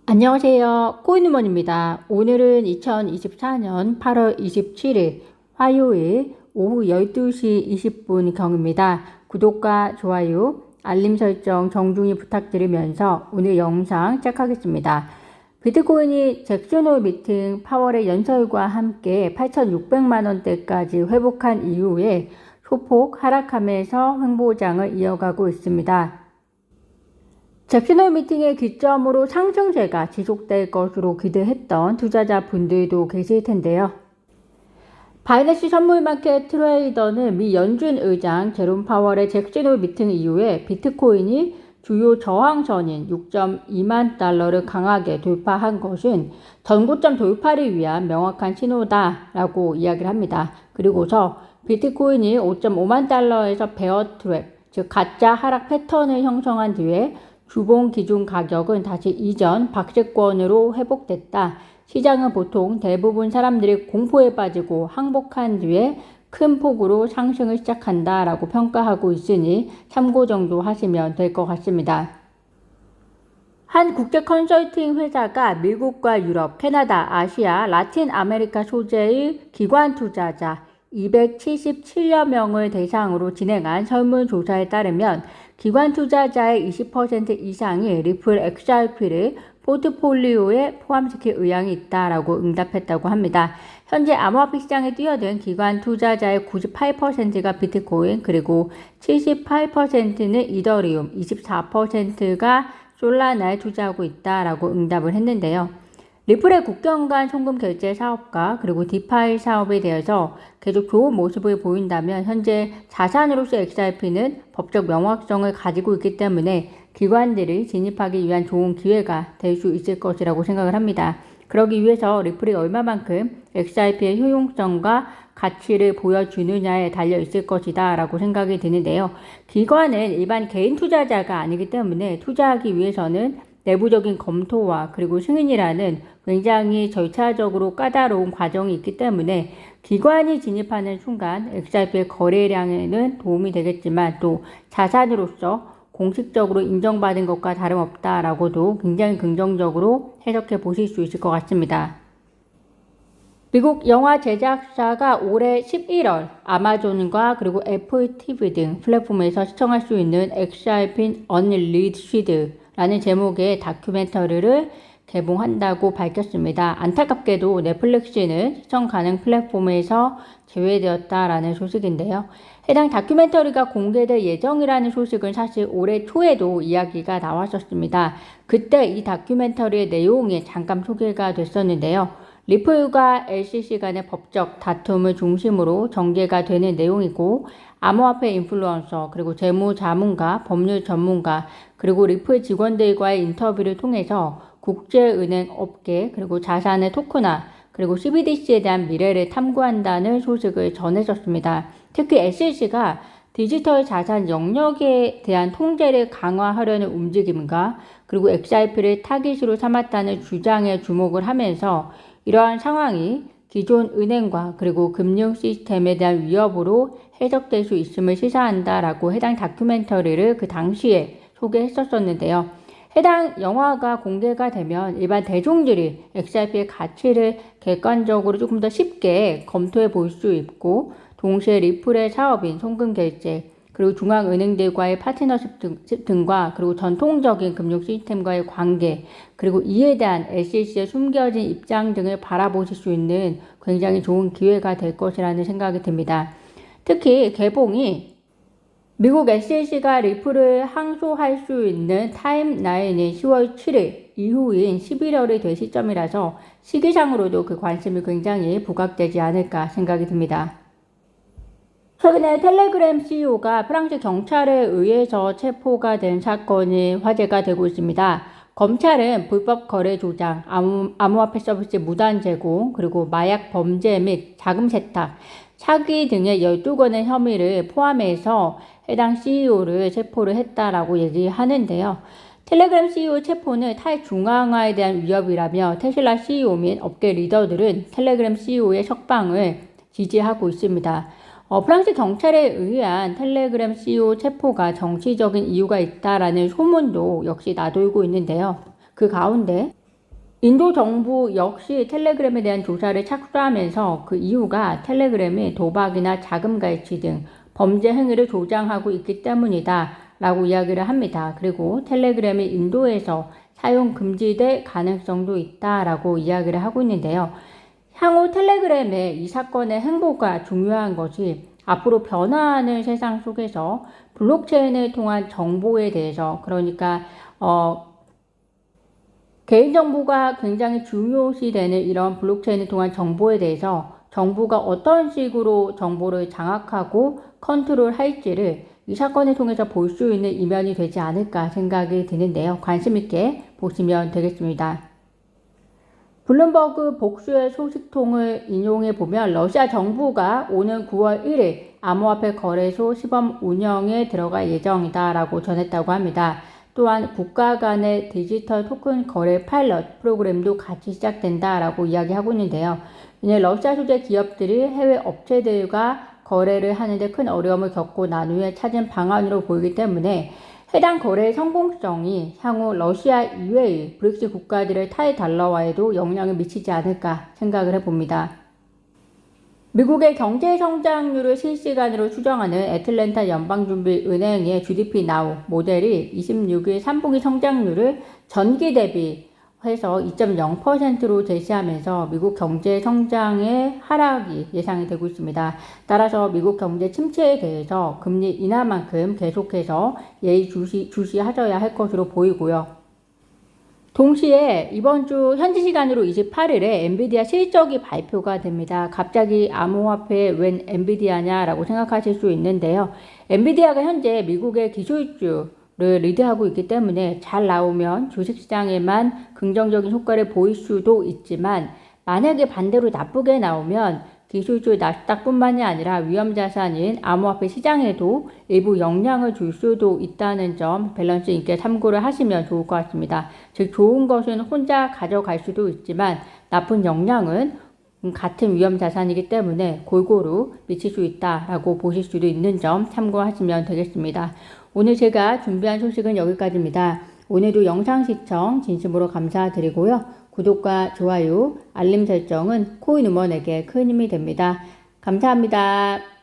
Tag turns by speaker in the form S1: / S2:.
S1: 안녕하세요. 코인우먼입니다. 오늘은 2024년 8월 27일 화요일 오후 12시 20분경입니다. 구독과 좋아요, 알림 설정 정중히 부탁드리면서 오늘 영상 시작하겠습니다. 비트코인이 잭슨 홀 미팅 파월의 연설과 함께 8,600만원대까지 회복한 이후에 소폭 하락하면서 횡보장을 이어가고 있습니다. 잭슨 홀 미팅의 기점으로 상승세가 지속될 것으로 기대했던 투자자분들도 계실 텐데요. 바이낸스 선물마켓 트레이더는 미 연준 의장 제롬 파월의 잭슨 홀 미팅 이후에 비트코인이 주요 저항선인 6.2만 달러를 강하게 돌파한 것은 전고점 돌파를 위한 명확한 신호다라고 이야기를 합니다. 그리고서 비트코인이 5.5만 달러에서 베어 트랩, 즉 가짜 하락 패턴을 형성한 뒤에 주봉 기준 가격은 다시 이전 박스권으로 회복됐다. 시장은 보통 대부분 사람들이 공포에 빠지고 항복한 뒤에 큰 폭으로 상승을 시작한다 라고 평가하고 있으니 참고 정도 하시면 될 것 같습니다. 한 국제 컨설팅 회사가 미국과 유럽, 캐나다, 아시아, 라틴 아메리카 소재의 기관 투자자 277여 명을 대상으로 진행한 설문조사에 따르면 기관 투자자의 20% 이상이 리플 XRP를 포트폴리오에 포함시킬 의향이 있다라고 응답했다고 합니다. 현재 암호화폐 시장에 뛰어든 기관 투자자의 98%가 비트코인, 그리고 78%는 이더리움, 24%가 솔라나에 투자하고 있다라고 응답을 했는데요. 리플의 국경 간 송금 결제 사업과 그리고 디파이 사업에 대해서 계속 좋은 모습을 보인다면 현재 자산으로서 XRP는 법적 명확성을 가지고 있기 때문에 기관들이 진입하기 위한 좋은 기회가 될 수 있을 것이라고 생각을 합니다. 그러기 위해서 리플이 얼마만큼 XRP의 효용성과 가치를 보여주느냐에 달려 있을 것이다 라고 생각이 드는데요. 기관은 일반 개인 투자자가 아니기 때문에 투자하기 위해서는 내부적인 검토와 그리고 승인이라는 굉장히 절차적으로 까다로운 과정이 있기 때문에 기관이 진입하는 순간 XRP의 거래량에는 도움이 되겠지만 또 자산으로서 공식적으로 인정받은 것과 다름없다라고도 굉장히 긍정적으로 해석해 보실 수 있을 것 같습니다. 미국 영화 제작사가 올해 11월 아마존과 그리고 애플 TV 등 플랫폼에서 시청할 수 있는 XRP Unleashed 라는 제목의 다큐멘터리를 개봉한다고 밝혔습니다. 안타깝게도 넷플릭스는 시청 가능 플랫폼에서 제외되었다라는 소식인데요. 해당 다큐멘터리가 공개될 예정이라는 소식은 사실 올해 초에도 이야기가 나왔었습니다. 그때 이 다큐멘터리의 내용이 잠깐 소개가 됐었는데요. 리플과 SEC 간의 법적 다툼을 중심으로 전개가 되는 내용이고 암호화폐 인플루언서, 그리고 재무자문가, 법률 전문가, 그리고 리플 직원들과의 인터뷰를 통해서 국제은행 업계, 그리고 자산의 토크나, 그리고 CBDC에 대한 미래를 탐구한다는 소식을 전해졌습니다. 특히 SEC가 디지털 자산 영역에 대한 통제를 강화하려는 움직임과 그리고 XRP를 타깃으로 삼았다는 주장에 주목을 하면서 이러한 상황이 기존 은행과 그리고 금융 시스템에 대한 위협으로 해석될 수 있음을 시사한다라고 해당 다큐멘터리를 그 당시에 소개했었는데요. 해당 영화가 공개가 되면 일반 대중들이 XRP의 가치를 객관적으로 조금 더 쉽게 검토해 볼 수 있고, 동시에 리플의 사업인 송금 결제, 그리고 중앙은행들과의 파트너십 등과 그리고 전통적인 금융 시스템과의 관계, 그리고 이에 대한 SEC의 숨겨진 입장 등을 바라보실 수 있는 굉장히 좋은 기회가 될 것이라는 생각이 듭니다. 특히 개봉이 미국 SEC가 리플을 항소할 수 있는 타임라인이 10월 7일 이후인 11월이 될 시점이라서 시기상으로도 그 관심이 굉장히 부각되지 않을까 생각이 듭니다. 최근에 텔레그램 CEO가 프랑스 경찰에 의해서 체포가 된 사건이 화제가 되고 있습니다. 검찰은 불법 거래 조장, 암호화폐 서비스 무단 제공, 그리고 마약 범죄 및 자금 세탁, 사기 등의 12건의 혐의를 포함해서 해당 CEO를 체포를 했다라고 얘기하는데요. 텔레그램 CEO 체포는 탈중앙화에 대한 위협이라며 테슬라 CEO 및 업계 리더들은 텔레그램 CEO의 석방을 지지하고 있습니다. 프랑스 경찰에 의한 텔레그램 CEO 체포가 정치적인 이유가 있다라는 소문도 역시 나돌고 있는데요. 그 가운데 인도 정부 역시 텔레그램에 대한 조사를 착수하면서 그 이유가 텔레그램이 도박이나 자금 갈취 등 범죄 행위를 조장하고 있기 때문이다 라고 이야기를 합니다. 그리고 텔레그램이 인도에서 사용 금지될 가능성도 있다 라고 이야기를 하고 있는데요. 향후 텔레그램의 이 사건의 행보가 중요한 것이 앞으로 변화하는 세상 속에서 블록체인을 통한 정보에 대해서, 그러니까 개인정보가 굉장히 중요시 되는 이런 블록체인을 통한 정보에 대해서 정부가 어떤 식으로 정보를 장악하고 컨트롤할지를 이 사건을 통해서 볼 수 있는 이면이 되지 않을까 생각이 드는데요. 관심 있게 보시면 되겠습니다. 블룸버그 복수의 소식통을 인용해 보면 러시아 정부가 오는 9월 1일 암호화폐 거래소 시범 운영에 들어갈 예정이다라고 전했다고 합니다. 또한 국가 간의 디지털 토큰 거래 파일럿 프로그램도 같이 시작된다라고 이야기하고 있는데요. 이제 러시아 소재 기업들이 해외 업체들과 거래를 하는데 큰 어려움을 겪고 난 후에 찾은 방안으로 보이기 때문에 해당 거래의 성공성이 향후 러시아 이외의 브릭스 국가들의 타이 달러화에도 영향을 미치지 않을까 생각을 해봅니다. 미국의 경제 성장률을 실시간으로 추정하는 애틀랜타 연방준비은행의 GDP Now 모델이 26일 3분기 성장률을 전기 대비 해서 2.0%로 제시하면서 미국 경제 성장의 하락이 예상이 되고 있습니다. 따라서 미국 경제 침체에 대해서 금리 인하만큼 계속해서 예의주시하셔야 할 것으로 보이고요. 동시에 이번 주 현지 시간으로 28일에 엔비디아 실적이 발표가 됩니다. 갑자기 암호화폐 웬 엔비디아냐라고 생각하실 수 있는데요. 엔비디아가 현재 미국의 기술주를 리드하고 있기 때문에 잘 나오면 주식시장에만 긍정적인 효과를 보일 수도 있지만 만약에 반대로 나쁘게 나오면 기술주 나스닥뿐만이 아니라 위험자산인 암호화폐 시장에도 일부 영향을 줄 수도 있다는 점 밸런스 있게 참고를 하시면 좋을 것 같습니다. 즉 좋은 것은 혼자 가져갈 수도 있지만 나쁜 영향은 같은 위험자산이기 때문에 골고루 미칠 수 있다라고 보실 수도 있는 점 참고하시면 되겠습니다. 오늘 제가 준비한 소식은 여기까지입니다. 오늘도 영상 시청 진심으로 감사드리고요. 구독과 좋아요, 알림 설정은 코인 우먼에게 큰 힘이 됩니다. 감사합니다.